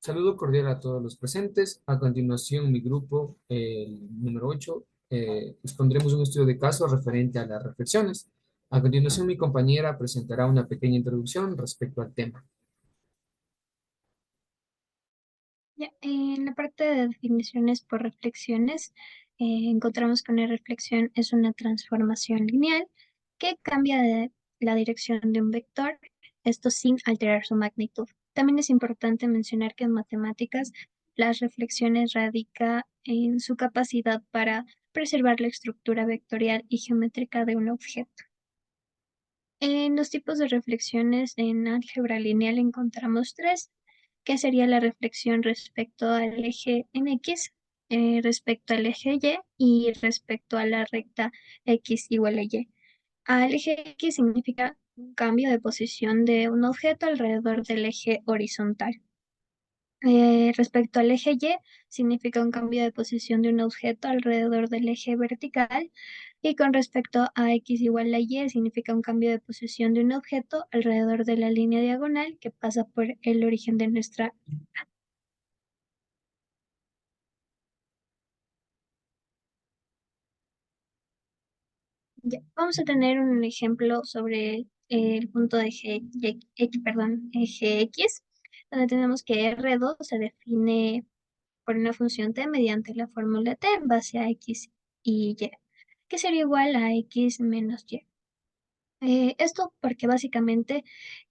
Saludo cordial a todos los presentes. A continuación, mi grupo, el número 8, expondremos un estudio de caso referente a las reflexiones. A continuación, mi compañera presentará una pequeña introducción respecto al tema. Ya, en la parte de definiciones por reflexiones, encontramos que una reflexión es una transformación lineal que cambia de la dirección de un vector, esto sin alterar su magnitud. También es importante mencionar que en matemáticas las reflexiones radica en su capacidad para preservar la estructura vectorial y geométrica de un objeto. En los tipos de reflexiones en álgebra lineal encontramos tres, que sería la reflexión respecto al eje en X, respecto al eje Y y respecto a la recta X igual a Y. Al eje X significa un cambio de posición de un objeto alrededor del eje horizontal. Respecto al eje Y, significa un cambio de posición de un objeto alrededor del eje vertical. Y con respecto a X igual a Y, significa un cambio de posición de un objeto alrededor de la línea diagonal que pasa por el origen de nuestra. Ya, vamos a tener un ejemplo sobre el punto de eje X, donde tenemos que R2 se define por una función t mediante la fórmula t en base a X y Y, que sería igual a X menos Y. Esto porque básicamente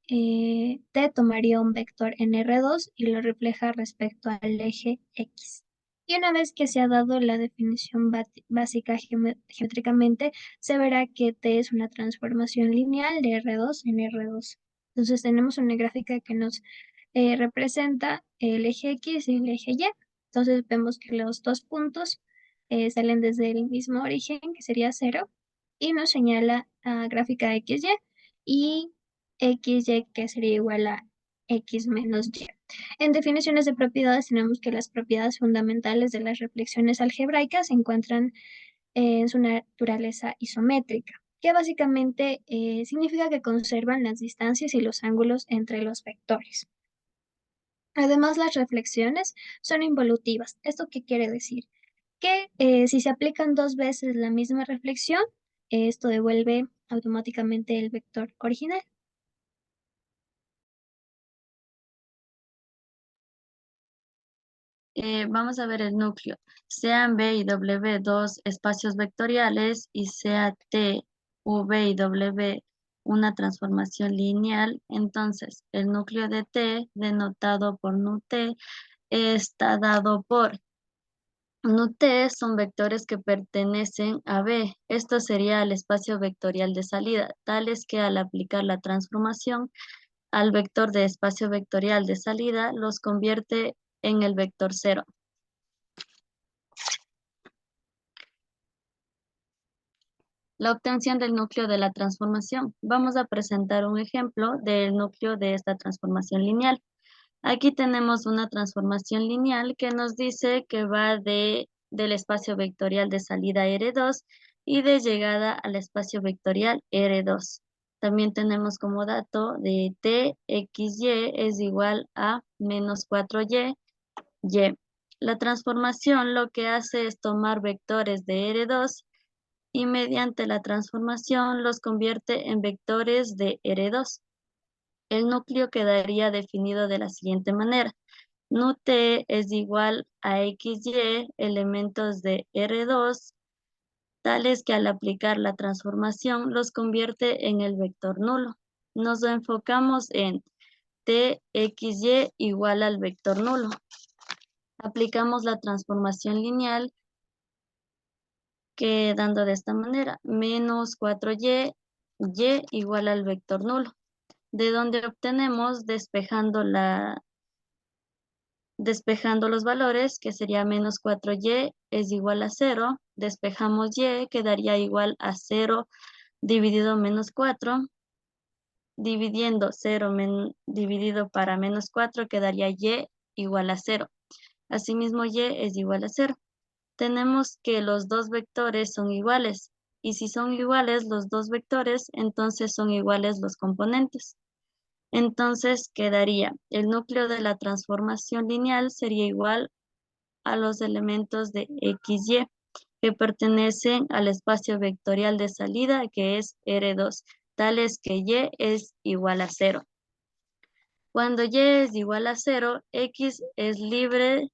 t tomaría un vector en R2 y lo refleja respecto al eje X. Y una vez que se ha dado la definición básica geométricamente, se verá que t es una transformación lineal de R2 en R2. Entonces tenemos una gráfica que nos representa el eje X y el eje Y. Entonces vemos que los dos puntos salen desde el mismo origen, que sería 0, y nos señala a gráfica XY y XY, que sería igual a X menos Y. En definiciones de propiedades tenemos que las propiedades fundamentales de las reflexiones algebraicas se encuentran en su naturaleza isométrica, que básicamente significa que conservan las distancias y los ángulos entre los vectores. Además, las reflexiones son involutivas. ¿Esto qué quiere decir? Que si se aplican dos veces la misma reflexión, esto devuelve automáticamente el vector original. Vamos a ver el núcleo. Sean B y W dos espacios vectoriales y sea T, V y W una transformación lineal, entonces el núcleo de T, denotado por NUT, está dado por NUT son vectores que pertenecen a B. Esto sería el espacio vectorial de salida, tales que al aplicar la transformación al vector de espacio vectorial de salida los convierte en el vector 0. La obtención del núcleo de la transformación. Vamos a presentar un ejemplo del núcleo de esta transformación lineal. Aquí tenemos una transformación lineal que nos dice que va del espacio vectorial de salida R2 y de llegada al espacio vectorial R2. También tenemos como dato de T, X, Y es igual a menos 4Y, Y. La transformación lo que hace es tomar vectores de R2 y mediante la transformación los convierte en vectores de R2. El núcleo quedaría definido de la siguiente manera. NUT es igual a XY, elementos de R2, tales que al aplicar la transformación los convierte en el vector nulo. Nos enfocamos en TXY igual al vector nulo. Aplicamos la transformación lineal quedando de esta manera, menos 4y, y igual al vector nulo, de donde obtenemos despejando los valores, que sería menos 4y es igual a 0, despejamos y, quedaría igual a 0 dividido menos 4, dividiendo 0 dividido para menos 4, quedaría y igual a 0. Asimismo, y es igual a 0. Tenemos que los dos vectores son iguales, y si son iguales los dos vectores, entonces son iguales los componentes. Entonces quedaría, el núcleo de la transformación lineal sería igual a los elementos de XY que pertenecen al espacio vectorial de salida que es R2, tales que Y es igual a 0. Cuando Y es igual a 0, X es libre,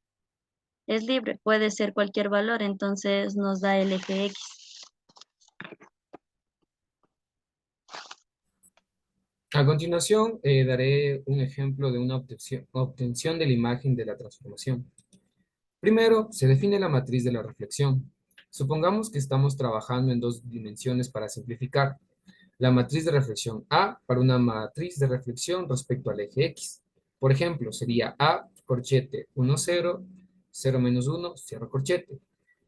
puede ser cualquier valor, entonces nos da el eje X. A continuación, daré un ejemplo de una obtención de la imagen de la transformación. Primero, se define la matriz de la reflexión. Supongamos que estamos trabajando en dos dimensiones para simplificar. La matriz de reflexión A para una matriz de reflexión respecto al eje X. Por ejemplo, sería A, corchete 1, 0, 0 menos 1, cierro corchete.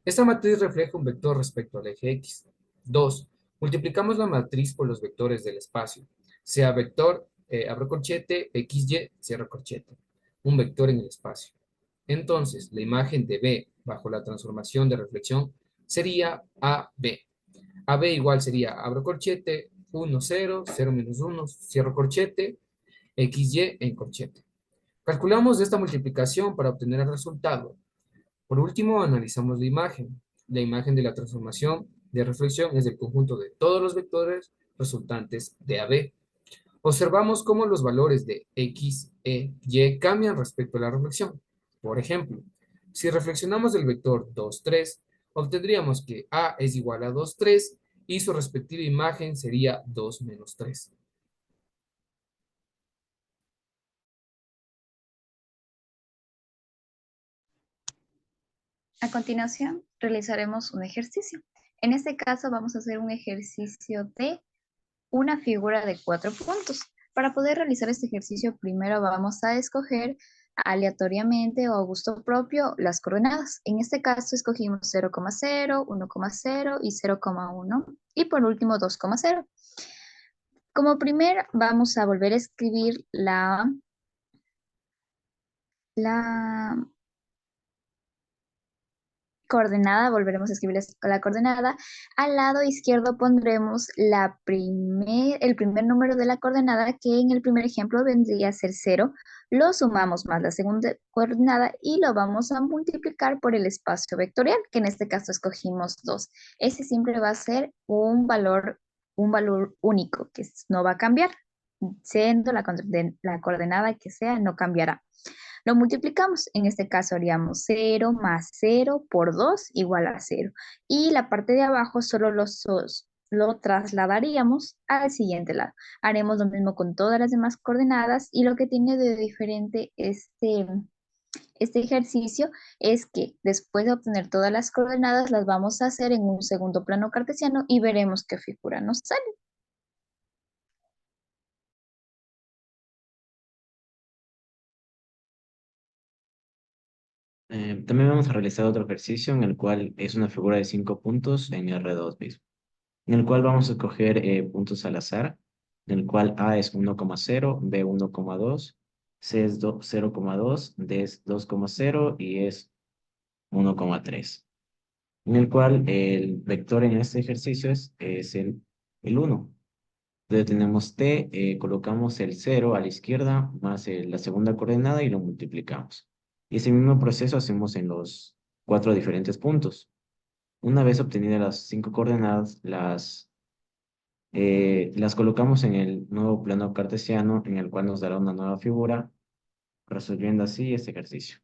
Esta matriz refleja un vector respecto al eje X. 2. Multiplicamos la matriz por los vectores del espacio, sea vector, abro corchete, XY, cierro corchete, un vector en el espacio. Entonces, la imagen de B bajo la transformación de reflexión sería AB. AB igual sería, abro corchete, 1, 0, 0 menos 1, cierro corchete, XY en corchete. Calculamos esta multiplicación para obtener el resultado. Por último, analizamos la imagen. La imagen de la transformación de reflexión es el conjunto de todos los vectores resultantes de AB. Observamos cómo los valores de X, E, Y cambian respecto a la reflexión. Por ejemplo, si reflexionamos del vector 2, 3, obtendríamos que A es igual a 2, 3 y su respectiva imagen sería 2 menos 3. A continuación, realizaremos un ejercicio. En este caso, vamos a hacer un ejercicio de una figura de 4 puntos. Para poder realizar este ejercicio, primero vamos a escoger aleatoriamente o a gusto propio las coordenadas. En este caso, escogimos 0,0, 1,0 y 0,1. Y por último, 2,0. Como primer, vamos a volver a escribir la coordenada, volveremos a escribir la coordenada. Al lado izquierdo pondremos el primer número de la coordenada, que en el primer ejemplo vendría a ser 0. Lo sumamos más la segunda coordenada y lo vamos a multiplicar por el espacio vectorial, que en este caso escogimos 2. Ese siempre va a ser un valor único, que no va a cambiar. Siendo la coordenada que sea, no cambiará. Lo multiplicamos, en este caso haríamos 0 más 0 por 2 igual a 0. Y la parte de abajo solo lo trasladaríamos al siguiente lado. Haremos lo mismo con todas las demás coordenadas y lo que tiene de diferente este ejercicio es que después de obtener todas las coordenadas las vamos a hacer en un segundo plano cartesiano y veremos qué figura nos sale. También vamos a realizar otro ejercicio en el cual es una figura de 5 puntos en R2 mismo, en el cual vamos a escoger puntos al azar, en el cual A es 1,0, B 1,2, C es 0,2, D es 2,0 y es 1,3, en el cual el vector en este ejercicio es el 1. Entonces tenemos T, colocamos el 0 a la izquierda más la segunda coordenada y lo multiplicamos. Y ese mismo proceso hacemos en los 4 diferentes puntos. Una vez obtenidas las 5 coordenadas, las colocamos en el nuevo plano cartesiano, en el cual nos dará una nueva figura, resolviendo así este ejercicio.